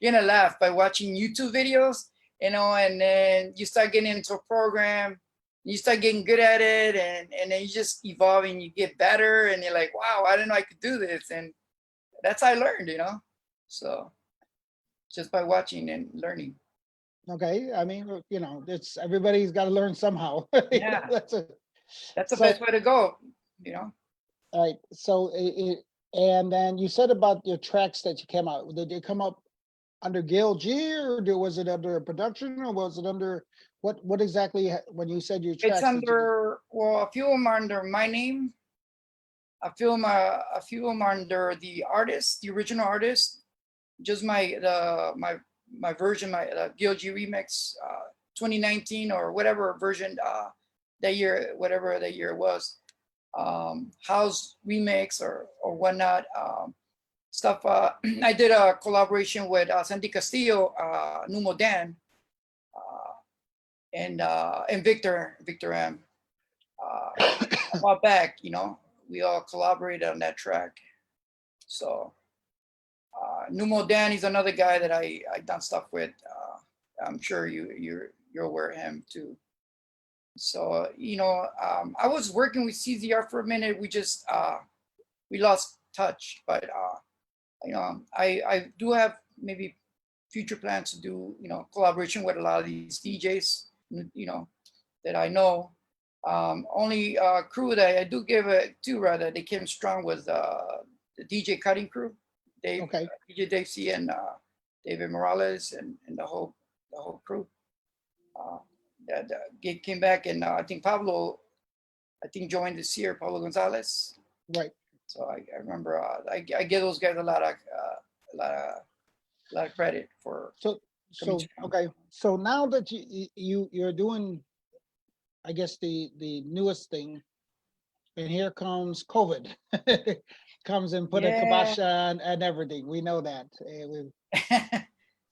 laugh by watching YouTube videos, and then you start getting into a program, you start getting good at it, and then you just evolve and you get better, and you're like, wow, I didn't know I could do this, and that's how I learned, So just by watching and learning. Okay, I mean, it's everybody's got to learn somehow. Yeah. That's the So- best way to go, all right. So and then you said about your tracks that you came out. Did they come up under Gail G, or was it under a production, or was it under what exactly? When you said your tracks, It's under, well, a few of them are under my name. A few of them are under the artist, the original artist. Just my version, my Gail G remix, 2019 or whatever version that year, whatever that year was, house remix or whatnot, stuff. I did a collaboration with Sandy Castillo, Numo Dan, and Victor M. A while back, we all collaborated on that track. So Numo Dan is another guy that I done stuff with. I'm sure you're aware of him too. So, I was working with CZR for a minute. We lost touch, but, I do have maybe future plans to do, collaboration with a lot of these DJs, that I know. Only crew that I do give it to, rather, they came strong, was the DJ cutting crew, Dave, Okay. DJ Dave C and David Morales and the whole crew. That gig came back, and I think Pablo, joined this year, Pablo Gonzalez. Right. So I remember I give those guys a lot of credit for. So okay. So now that you're doing, I guess the newest thing, and here comes COVID, comes and put a kibosh on and everything. We know that.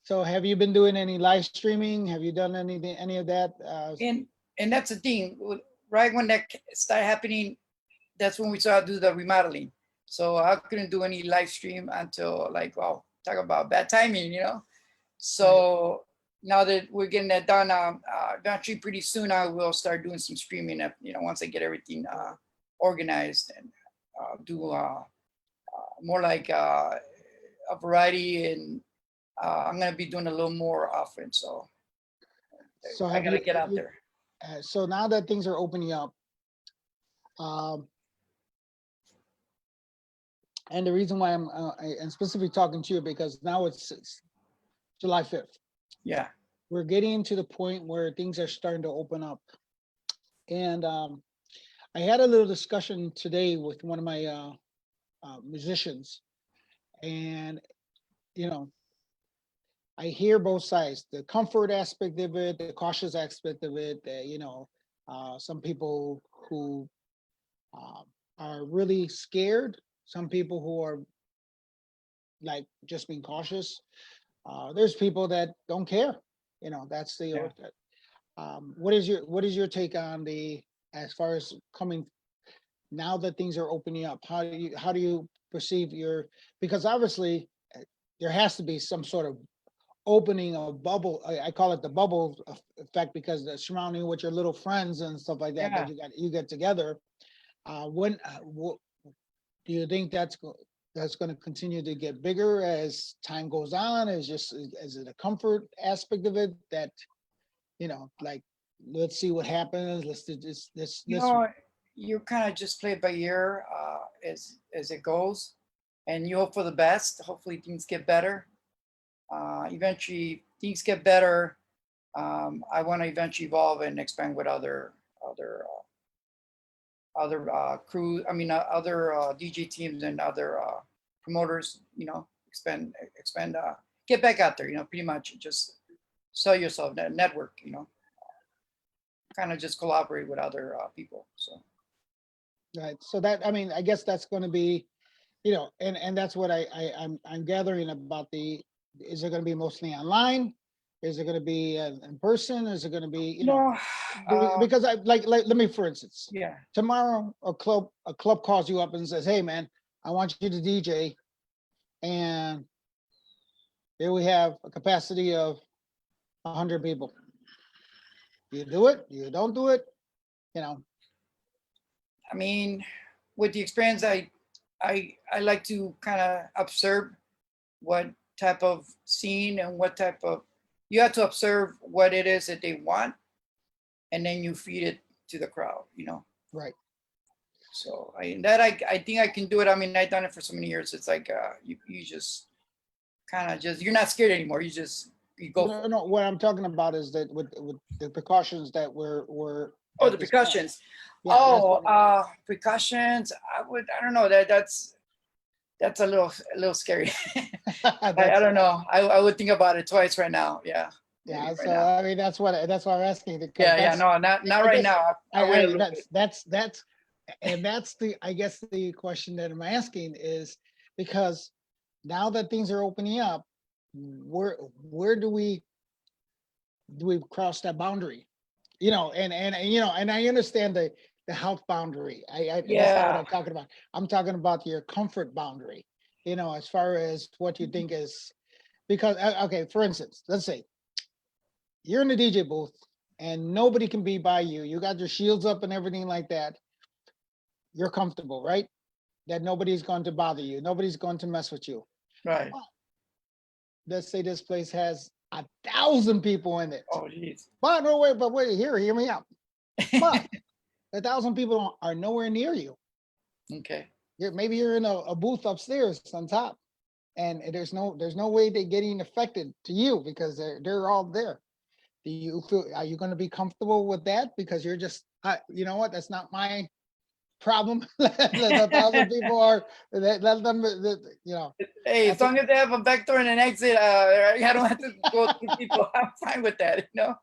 So have you been doing any live streaming? Have you done any of that? And that's the thing. Right when that started happening, that's when we started to do the remodeling. So I couldn't do any live stream until, like, wow, talk about bad timing, So now that we're getting that done, eventually pretty soon I will start doing some streaming, once I get everything organized, and do more like a variety, and I'm gonna be doing a little more often. So I gotta get out there. So now that things are opening up, and the reason why I'm specifically talking to you, because now it's July 5th. Yeah. We're getting to the point where things are starting to open up. And I had a little discussion today with one of my musicians, and I hear both sides, the comfort aspect of it, the cautious aspect of it. Some people who are really scared, some people who are like just being cautious. There's people that don't care. That's the. What is your take on as far as coming now that things are opening up? How do you perceive because obviously there has to be some sort of opening of bubble. I call it the bubble effect, because the surrounding with your little friends and stuff like that, that you get together. What do you think that's going to continue to get bigger as time goes on? Is it a comfort aspect of it that, like, let's see what happens. Let's do this. You kind of just play it by ear as it goes, and you hope for the best. Hopefully things get better. Eventually things get better. I want to eventually evolve and expand with other crew. Other DJ teams and other promoters. Expand. Get back out there. Pretty much just sell yourself, network. Kind of just collaborate with other people. So. Right. So that, I guess that's going to be, and that's what I'm gathering about is it going to be mostly online? Is it going to be in person? Is it going to be, because let me, for instance, tomorrow a club calls you up and says, hey man, I want you to DJ, and here we have a capacity of 100 people. You do it, you don't do it, With the experience, I like to kind of observe what type of scene and you have to observe what it is that they want, and then you feed it to the crowd, Right. So I think I can do it. I've done it for so many years. It's like you just kind of you're not scared anymore. You go. No, what I'm talking about is that with the precautions that were. Oh, the precautions. Yeah, precautions. I don't know, that's a little scary. I don't know. I would think about it twice right now. Yeah. Yeah. So right that's why I'm asking. No, not right now. That's I guess the question that I'm asking is, because now that things are opening up, where do we cross that boundary? And I understand the health boundary. That's not what I'm talking about. I'm talking about your comfort boundary, as far as what you think is, because, okay, for instance, let's say you're in the DJ booth and nobody can be by you. You got your shields up and everything like that. You're comfortable, right? That nobody's going to bother you. Nobody's going to mess with you. Right. Let's say this place has 1,000 people in it. Oh, jeez. But no, wait, hear me out. But 1,000 people are nowhere near you. Okay. Maybe you're in a booth upstairs on top, and there's no way they're getting affected to you because they're all there. Do you feel, are you going to be comfortable with that? Because you're just, you know what, that's not my problem. Let 1,000 people are, let them, you know. Hey, as long as they have a back door and an exit, I don't have to go through people. I'm fine with that, you know.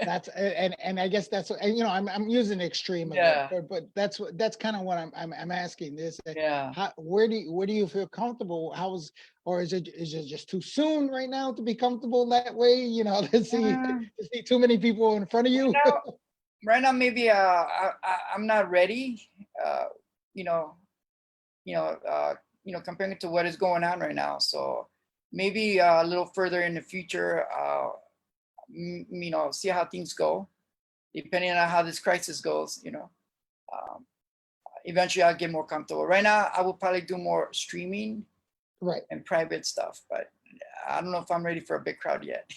That's and I guess that's, and you know, I'm using extreme of Yeah. it, but that's kind of what I'm asking this. Yeah. Where do you feel comfortable? Or is it just too soon right now to be comfortable that way? You know, to see too many people in front of you. Right now, maybe I'm not ready. You know, comparing it to what is going on right now. So maybe a little further in the future, you know, see how things go, depending on how this crisis goes. You know, eventually I'll get more comfortable. Right now, I will probably do more streaming, Right, and private stuff, but I don't know if I'm ready for a big crowd yet.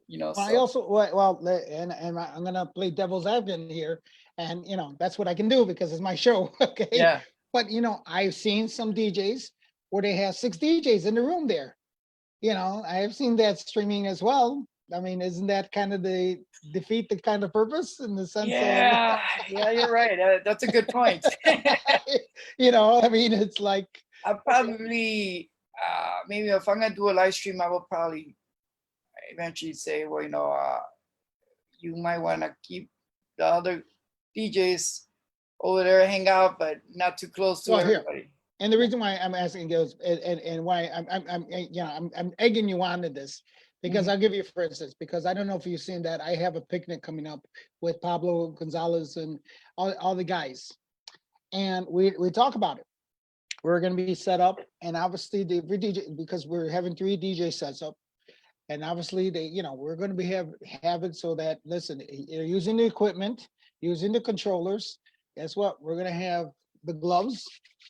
You know, I so also, well, and I'm gonna play devil's advocate here, and you know that's what I can do because it's my show. Okay, yeah, but you know, I've seen some DJs where they have 6 DJs in the room there. You know, I have seen that streaming as well. I mean, isn't that kind of the defeat the kind of purpose in the sense of, yeah, yeah, you're right. That's a good point. you know, I mean, it's like, I'll probably, maybe if I'm gonna do a live stream, I will probably eventually say, well, you know, you might want to keep the other DJs over there, hang out, but not too close to well, here, everybody. and the reason why I'm asking goes, and why you know, I'm egging you on to this, because Mhm. I'll give you, for instance, because I don't know if you've seen that, I have a picnic coming up with Pablo Gonzalez and all the guys, and we talk about it. We're going to be set up, and obviously the every DJ, because we're having 3 DJ sets up, and obviously they, you know, we're going to be have it so that, listen, you're using the equipment, using the controllers. Guess what? We're going to have the gloves,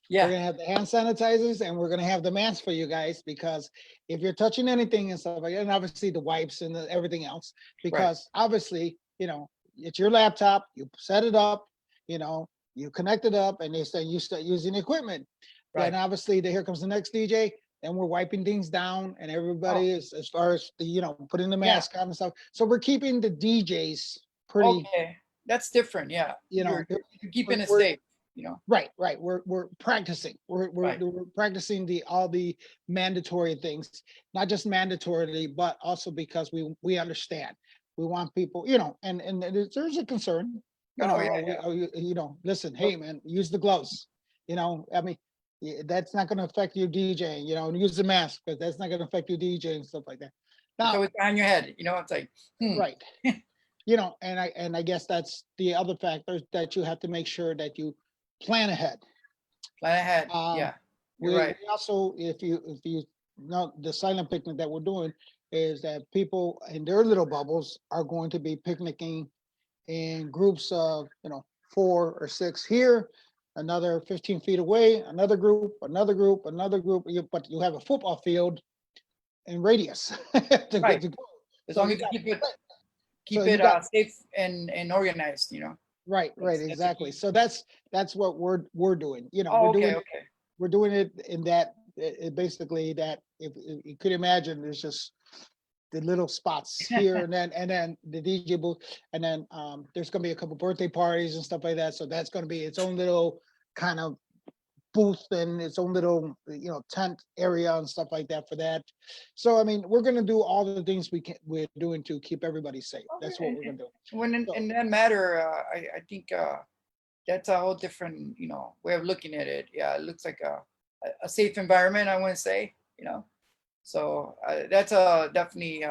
we're Yeah, gonna have the hand sanitizers, and we're gonna have the masks for you guys, because if you're touching anything and stuff like that, and obviously the wipes and everything else, right, because obviously, you know, it's your laptop, you set it up, you know, you connect it up, and they say you start using equipment. Then right. obviously, here comes the next DJ, and we're wiping things down, and Oh, everybody is, as far as the, you know, putting the yeah. mask on and stuff. So we're keeping the DJs pretty, Okay, that's different. Yeah, you know, you're keeping it we're safe. You know, right, right. We're practicing. right. We're practicing all the mandatory things, not just mandatorily, but also because we understand. We want people, you know, and there's a concern, you Oh know, yeah, yeah. you know, listen, So, hey man, use the gloves. You know, I mean, that's not going to affect your DJing. You know, and use the mask, but that's not going to affect your DJ and stuff like that. it's Now, always behind your head. You know, it's like, right, you know, and I guess that's the other factor, that you have to make sure that you plan ahead. plan ahead. Um, Yeah, you're right. we also, if you know, the silent picnic that we're doing is that people in their little bubbles are going to be picnicking in groups of, you know, 4 or 6 here, another 15 feet away, another group, another group, another group. But you have a football field in radius Right. to go. As So long you as you got, so keep you it got, safe and organized. You know, right, that's a exactly. key. So that's what we're doing. You know, Oh, okay, okay. we're doing it in that, basically, that if you could imagine, there's just the little spots here, and then the DJ booth, and then there's gonna be a couple birthday parties and stuff like that. So that's gonna be its own little kind of booth and its own little, you know, tent area and stuff like that for that. So I mean, we're gonna do all the things we're doing to keep everybody safe. That's what Okay. we're gonna do. When So in that matter, I think that's a whole different, way of looking at it. Yeah, it looks like a safe environment, I want to say, So that's definitely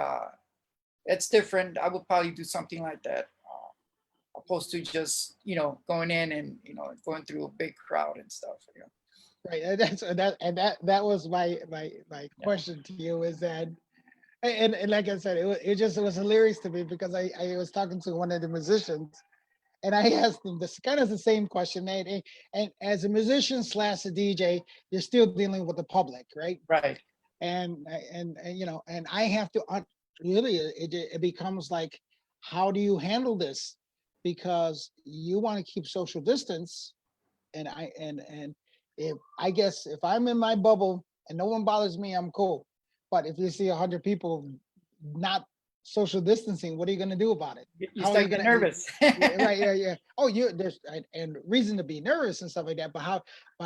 it's different. I would probably do something like that, opposed to just going in and going through a big crowd and stuff. right, and that was my Yeah. question to you, is that And like I said, it was hilarious to me because I was talking to one of the musicians and I asked them this kind of the same question. And as a musician slash a DJ, you're still dealing with the public, right? Right. And you know, and I have to really it becomes like, how do you handle this? Because you want to keep social distance, and if I guess if I'm in my bubble and no one bothers me, I'm cool. But if you see 100 people not social distancing, what are you going to do about it? You How are you start going getting to? nervous. Yeah, right, yeah, yeah. Oh, you there's and reason to be nervous and stuff like that. But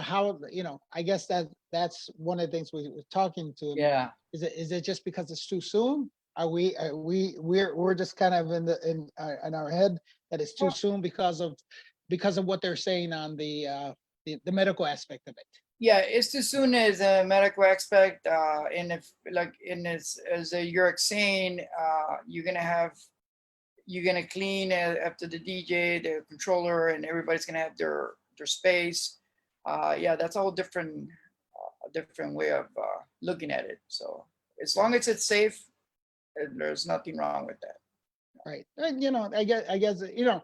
how, you know? I guess that's one of the things we were talking to him. Yeah. Is it just because it's too soon? We're just kind of in our head that it's too Well, soon because of what they're saying on the medical aspect of it. yeah, it's too soon as a medical aspect. And if like in this, as you're saying, you're gonna clean after the DJ, the controller, and everybody's gonna have their space. Yeah, that's all different, a different way of looking at it. So as long as it's safe, there's nothing wrong with that. Right. And, you know, I guess, you know,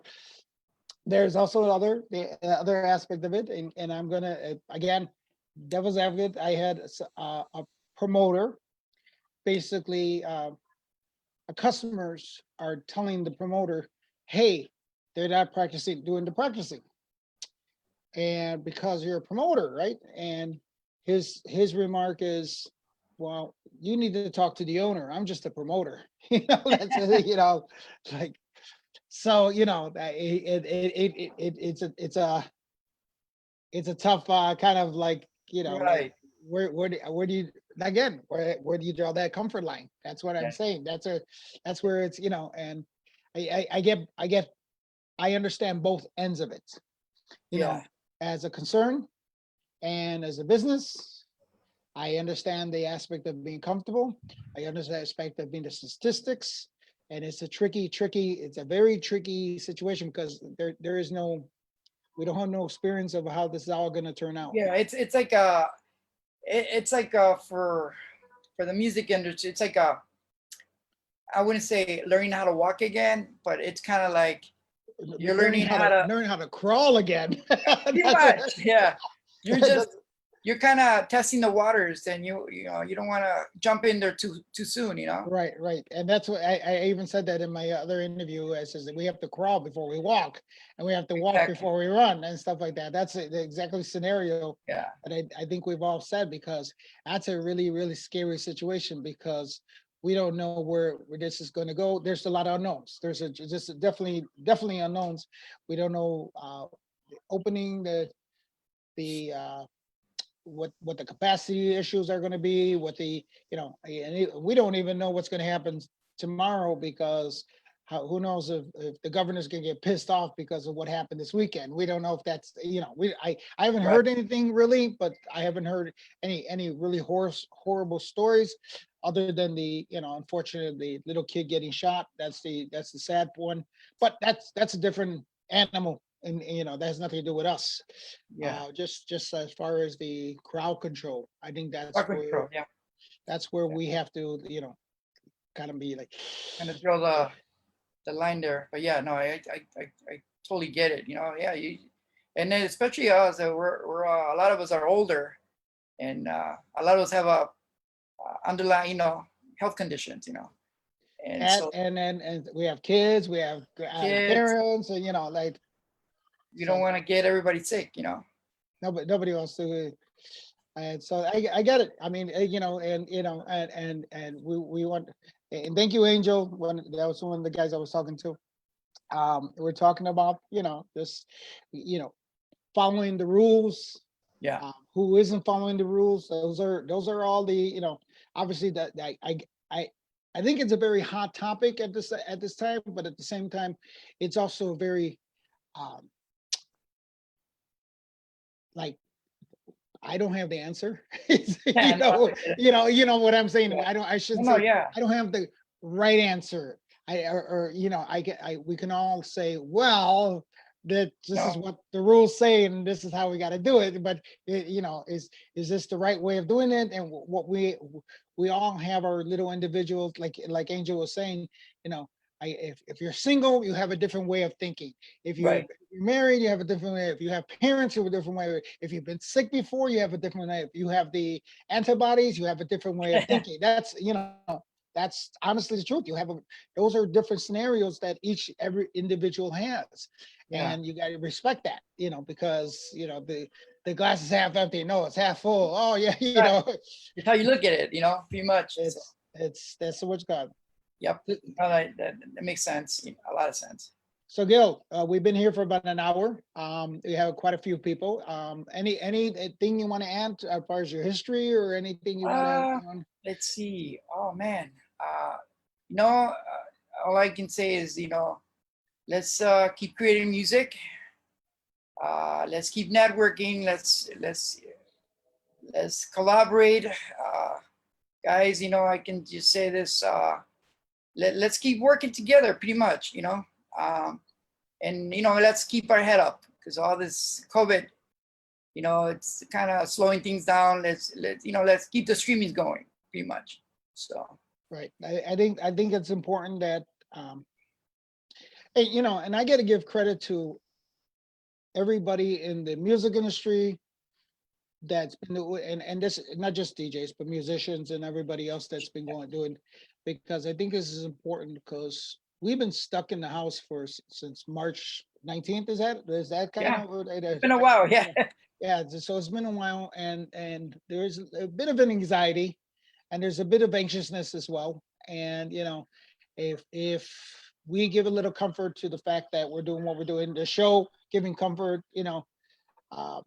there's also the other aspect of it, and I'm gonna again, devil's advocate. I had a promoter, basically, customers are telling the promoter, "Hey, they're not doing the practicing, and because you're a promoter, right?" And his remark is, "Well, you need to talk to the owner. I'm just a promoter." You know, you know, like, so, you know, that it's a tough, kind of like, you know, like, Right. where do you, again, where do you draw that comfort line? That's what I'm Yeah. saying. That's where it's, you know, and I I understand both ends of it, you Yeah. know, as a concern and as a business. I understand the aspect of being comfortable. I understand the aspect of being the statistics. And it's a it's a very tricky situation because there is no, we don't have no experience of how this is all gonna turn out. Yeah. It's like it's like for the music industry, it's like I wouldn't say learning how to walk again, but it's kind of like you're learning how to Learn how to crawl again. pretty That's much. what, Yeah. You're just that's you're kind of testing the waters, and you know you don't want to jump in there too soon. You know. right, right. And that's what I even said that in my other interview. I says that we have to crawl before we walk, and we have to walk Exactly. before we run and stuff like that. That's the exactly scenario Yeah. that I think we've all said, because that's a really, really scary situation, because we don't know where this is going to go. There's a lot of unknowns. There's just definitely unknowns. We don't know, opening the what the capacity issues are going to be, what the, you know, we don't even know what's going to happen tomorrow, because who knows if the governor's going to get pissed off because of what happened this weekend. We don't know if that's, you know, I haven't Right. heard anything really, but I haven't heard any really horrible stories, other than the, you know, unfortunately, the little kid getting shot. That's the sad one, but that's a different animal, and you know, that has nothing to do with us. Yeah. Just as far as the crowd control, I think Park control. Yeah. that's where we have to, you know, kind of be like, Kind of draw the line there. But yeah, no, I totally get it. You know, yeah, and then especially us, we're a lot of us are older, and a lot of us have a underlying, health conditions, and so and we have kids, we have kids, parents, and you know, like, you don't so want to get everybody sick. nobody wants to. And so I get it. I mean, you know, and you know, and we want, and thank you, Angel. When that was one of the guys I was talking to. We're talking about, you know, this, you know, following the rules. Yeah. Who isn't following the rules? Those are all the, you know, obviously that I I think it's a very hot topic at this time, but at the same time, it's also very, um, like, I don't have the answer. Yeah, no, You know what I'm saying. yeah. I should No, say, yeah, I don't have the right answer. Or, you know, we can all say, well, that this is No. what the rules say and this is how we got to do it. But is this the right way of doing it? And what we all have our little individuals, like Angel was saying, you know, if you're single, you have a different way of thinking. If you're, Right. you're married, you have a different way. If you have parents, you have a different way. If you've been sick before, you have a different way. If you have the antibodies, you have a different way of thinking. That's honestly the truth. Those are different scenarios that every individual has. Yeah. And you got to respect that, because the glass is half empty. No, it's half full. Oh yeah, Right. It's how you look at it, pretty much. So, that's so much God. yep. No, that makes sense. A lot of sense. So Gil, we've been here for about an hour. We have quite a few people. Anything you want to add as far as your history or anything you want to? Let's see. Oh man. You know, uh, all I can say is, let's keep creating music. Let's keep networking. Let's collaborate. Guys, I can just say this. Let's keep working together, pretty much. And let's keep our head up, because all this COVID, it's kind of slowing things down. Let's keep the streamings going, pretty much. So Right. I think it's important that and I got to give credit to everybody in the music industry that's been doing, and this not just DJs but musicians and everybody else that's been doing, because I think this is important, because we've been stuck in the house since March 19th. Is that kind yeah, of it's been a while. Yeah. yeah, so it's been a while, and there's a bit of an anxiety and there's a bit of anxiousness as well. And if we give a little comfort to the fact that we're doing what we're doing, the show giving comfort, uh,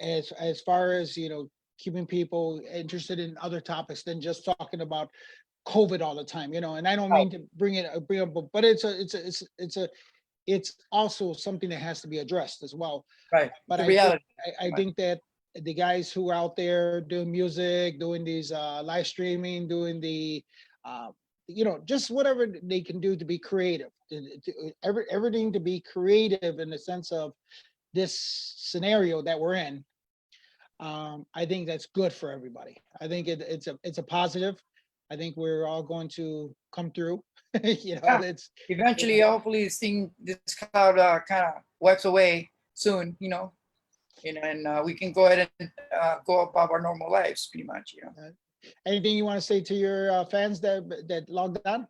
as far as keeping people interested in other topics than just talking about COVID all the time, and I don't mean to bring up, but it's also something that has to be addressed as well. Right. But The reality. I think that the guys who are out there doing music, doing these live streaming, doing the just whatever they can do to be creative, everything to be creative in the sense of this scenario that we're in. I think that's good for everybody. I think it's a positive. I think we're all going to come through. Yeah. It's Eventually, hopefully, this cloud kind of wipes away soon. And we can go ahead and go about our normal lives, pretty much. Anything you want to say to your fans that logged on?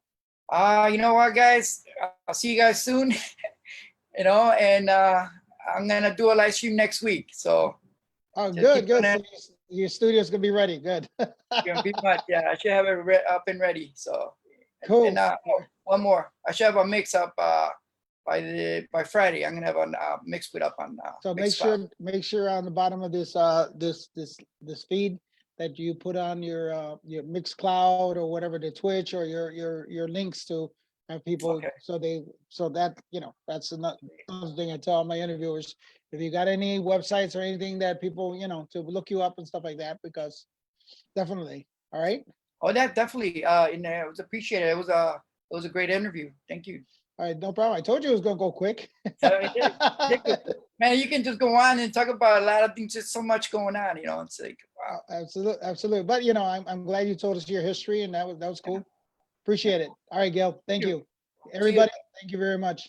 You know what, guys? I'll see you guys soon. And I'm gonna do a live stream next week. So. Oh, just good. keep doing So it. your studio's gonna be ready. Good. Pretty much, yeah. I should have it up and ready. So. Cool. And one more. I should have a mix up by Friday. I'm gonna have a mix put up on. So make sure on the bottom of this this feed that you put on your Mixcloud or whatever, the Twitch, or your links to have people. Okay. So that that's another thing I tell my interviewers. If you got any websites or anything that people to look you up and stuff like that, because definitely. All right. Oh, that definitely. It was appreciated. It was a great interview. Thank you. All right, no problem. I told you it was gonna go quick. Man, you can just go on and talk about a lot of things. Just so much going on. It's like wow. Absolutely. But I'm glad you told us your history, and that was cool. Appreciate it. All right, Gail. Thank you. Everybody, thank you very much.